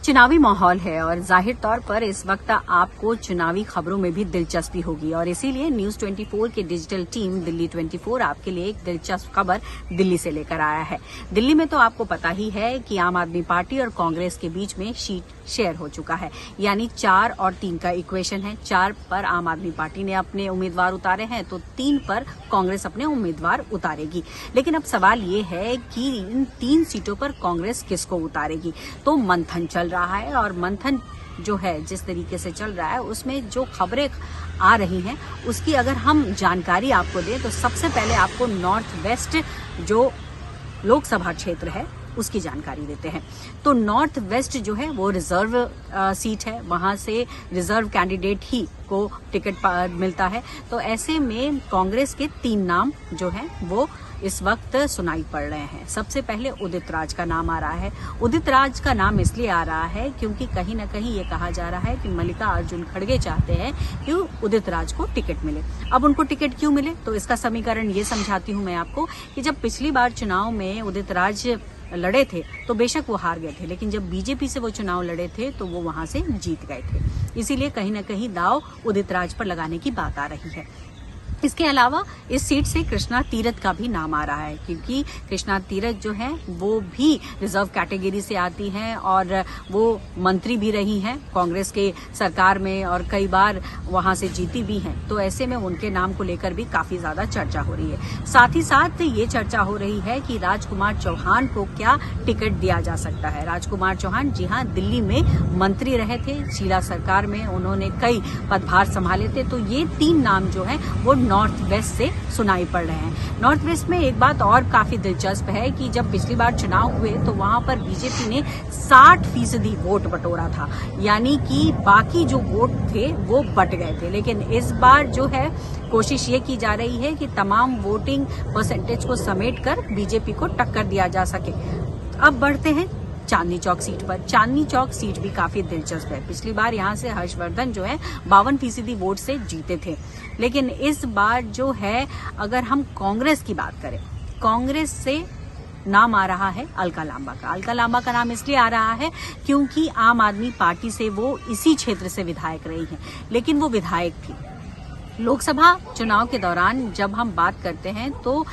चुनावी माहौल है और जाहिर तौर पर इस वक्त आपको चुनावी खबरों में भी दिलचस्पी होगी और इसीलिए न्यूज 24 की डिजिटल टीम दिल्ली 24 आपके लिए एक दिलचस्प खबर दिल्ली से लेकर आया है। दिल्ली में तो आपको पता ही है कि आम आदमी पार्टी और कांग्रेस के बीच में सीट शेयर हो चुका है, यानी 4 और 3 का इक्वेशन है। 4 पर आम आदमी पार्टी ने अपने उम्मीदवार उतारे हैं तो 3 पर कांग्रेस अपने उम्मीदवार उतारेगी। लेकिन अब सवाल ये है कि इन 3 सीटों पर कांग्रेस किसको उतारेगी। तो मंथन चल रहा है और मंथन जो है जिस तरीके से चल रहा है उसमें जो खबरें आ रही हैं उसकी अगर हम जानकारी आपको दें तो सबसे पहले आपको नॉर्थ वेस्ट जो लोकसभा क्षेत्र है उसकी जानकारी देते हैं। तो नॉर्थ वेस्ट जो है वो रिजर्व सीट है, वहां से रिजर्व कैंडिडेट ही को टिकट मिलता है। तो ऐसे में कांग्रेस के 3 नाम जो हैं वो इस वक्त सुनाई पड़ रहे हैं। सबसे पहले उदित राज का नाम आ रहा है। उदित राज का नाम इसलिए आ रहा है क्योंकि कहीं ना कहीं ये कहा जा रहा है कि मल्लिकार्जुन खड़गे चाहते हैं कि उदित राज को टिकट मिले। अब उनको टिकट क्यों मिले तो इसका समीकरण ये समझाती हूं मैं आपको कि जब पिछली बार चुनाव में उदित राज लड़े थे तो बेशक वो हार गए थे, लेकिन जब बीजेपी से वो चुनाव लड़े थे तो वो वहां से जीत गए थे। इसीलिए कहीं ना कहीं दाव उदित राज पर लगाने की बात आ रही है। इसके अलावा इस सीट से कृष्णा तीरथ का भी नाम आ रहा है क्योंकि कृष्णा तीरथ जो है वो भी रिजर्व कैटेगरी से आती हैं और वो मंत्री भी रही हैं कांग्रेस के सरकार में और कई बार वहां से जीती भी हैं। तो ऐसे में उनके नाम को लेकर भी काफी ज्यादा चर्चा हो रही है। साथ ही साथ ये चर्चा हो रही है कि राजकुमार चौहान को क्या टिकट दिया जा सकता है। राजकुमार चौहान जी हाँ दिल्ली में मंत्री रहे थे, शीला सरकार में उन्होंने कई पदभार संभाले थे। तो ये 3 नाम जो है वो नॉर्थ वेस्ट से सुनाई पड़ रहे हैं। नॉर्थ वेस्ट में एक बात और काफी दिलचस्प है कि जब पिछली बार चुनाव हुए तो वहां पर बीजेपी ने 60% वोट बटोरा था, यानी कि बाकी जो वोट थे वो बट गए थे। लेकिन इस बार जो है कोशिश ये की जा रही है कि तमाम वोटिंग परसेंटेज को समेटकर बीजेपी को टक्कर दिया जा सके। अब बढ़ते हैं चांदनी चौक सीट पर। चांदनी चौक सीट भी काफी दिलचस्प है। पिछली बार यहां से हर्षवर्धन जो है 52% वोट से जीते थे, लेकिन इस बार जो है अगर हम कांग्रेस की बात करें, कांग्रेस से नाम आ रहा है अलका लांबा का। अलका लांबा का नाम इसलिए आ रहा है क्योंकि आम आदमी पार्टी से वो इसी क्षेत्र से विधायक रही हैं, लेकिन वो विधायक थी। लोकसभा चुनाव के दौरान जब हम बात करते हैं तो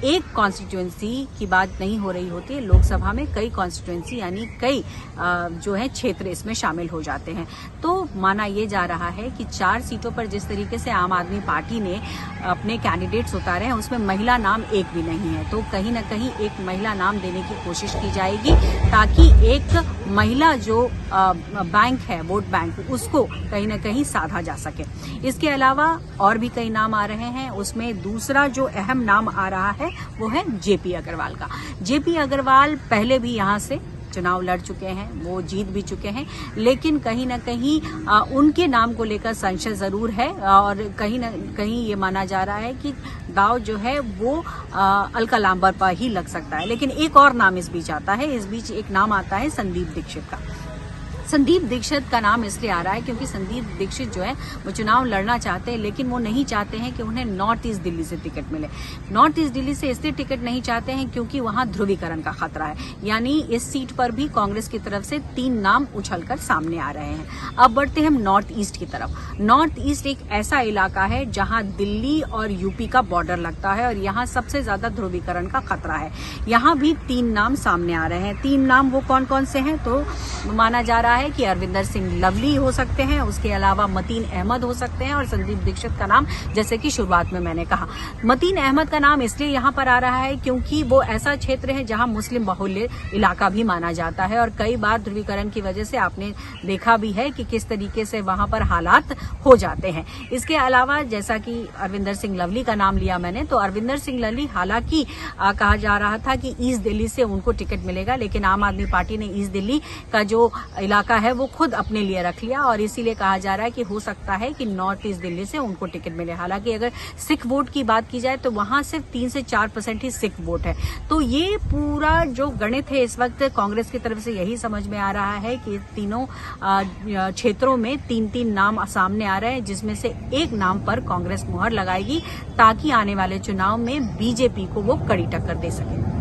एक कॉन्स्टिट्यूएंसी की बात नहीं हो रही होती है, लोकसभा में कई कॉन्स्टिट्यूएंसी यानी कई जो है क्षेत्र इसमें शामिल हो जाते हैं। तो माना यह जा रहा है कि 4 सीटों पर जिस तरीके से आम आदमी पार्टी ने अपने कैंडिडेट्स उतारे हैं उसमें महिला नाम एक भी नहीं है। तो कहीं ना कहीं एक महिला नाम देने की कोशिश की जाएगी ताकि एक महिला जो बैंक है, वोट बैंक, उसको कहीं ना कहीं साधा जा सके। इसके अलावा और भी कई नाम आ रहे हैं। उसमें दूसरा जो अहम नाम आ रहा है वो है जेपी अग्रवाल का। जेपी अग्रवाल पहले भी यहां से चुनाव लड़ चुके हैं, वो जीत भी चुके हैं, लेकिन कहीं ना कहीं उनके नाम को लेकर संशय जरूर है और कहीं ना कहीं ये माना जा रहा है कि दाव जो है वो अलका लांबा पर ही लग सकता है। लेकिन एक और नाम इस बीच आता है, इस बीच एक नाम आता है संदीप दीक्षित का। संदीप दीक्षित का नाम इसलिए आ रहा है क्योंकि संदीप दीक्षित जो है वो चुनाव लड़ना चाहते हैं, लेकिन वो नहीं चाहते हैं कि उन्हें नॉर्थ ईस्ट दिल्ली से टिकट मिले। नॉर्थ ईस्ट दिल्ली से इसलिए टिकट नहीं चाहते हैं क्योंकि वहां ध्रुवीकरण का खतरा है, यानी इस सीट पर भी कांग्रेस की तरफ से 3 नाम उछलकर सामने आ रहे हैं। अब बढ़ते हैं हम नॉर्थ ईस्ट की तरफ। नॉर्थ ईस्ट एक ऐसा इलाका है जहां दिल्ली और यूपी का बॉर्डर लगता है और यहाँ सबसे ज्यादा ध्रुवीकरण का खतरा है। यहाँ भी 3 नाम सामने आ रहे हैं। 3 नाम वो कौन कौन से हैं तो माना जा रहा है कि अरविंदर सिंह लवली हो सकते हैं, उसके अलावा मतीन अहमद हो सकते हैं और संदीप दीक्षित का नाम जैसे कि शुरुआत में मैंने कहा। मतीन अहमद का नाम इसलिए यहाँ पर आ रहा है क्योंकि वो ऐसा क्षेत्र है जहाँ मुस्लिम बहुल्य इलाका भी माना जाता है और कई बार ध्रुवीकरण की वजह से आपने देखा भी है कि किस तरीके से वहां पर हालात हो जाते हैं। इसके अलावा जैसा कि अरविंदर सिंह लवली का नाम लिया मैंने, तो अरविंदर सिंह लवली हालांकि कहा जा रहा था कि ईस्ट दिल्ली से उनको टिकट मिलेगा, लेकिन आम आदमी पार्टी ने ईस्ट दिल्ली का जो इलाका है वो खुद अपने लिए रख लिया और इसीलिए कहा जा रहा है कि हो सकता है कि नॉर्थ ईस्ट दिल्ली से उनको टिकट मिले। हालांकि अगर सिख वोट की बात की जाए तो वहां सिर्फ 3 से 4% ही सिख वोट है। तो ये पूरा जो गणित है इस वक्त कांग्रेस की तरफ से यही समझ में आ रहा है कि तीनों क्षेत्रों में 3-3 नाम सामने आ रहे हैं, जिसमें से एक नाम पर कांग्रेस मुहर लगाएगी ताकि आने वाले चुनाव में बीजेपी को वो कड़ी टक्कर दे सके।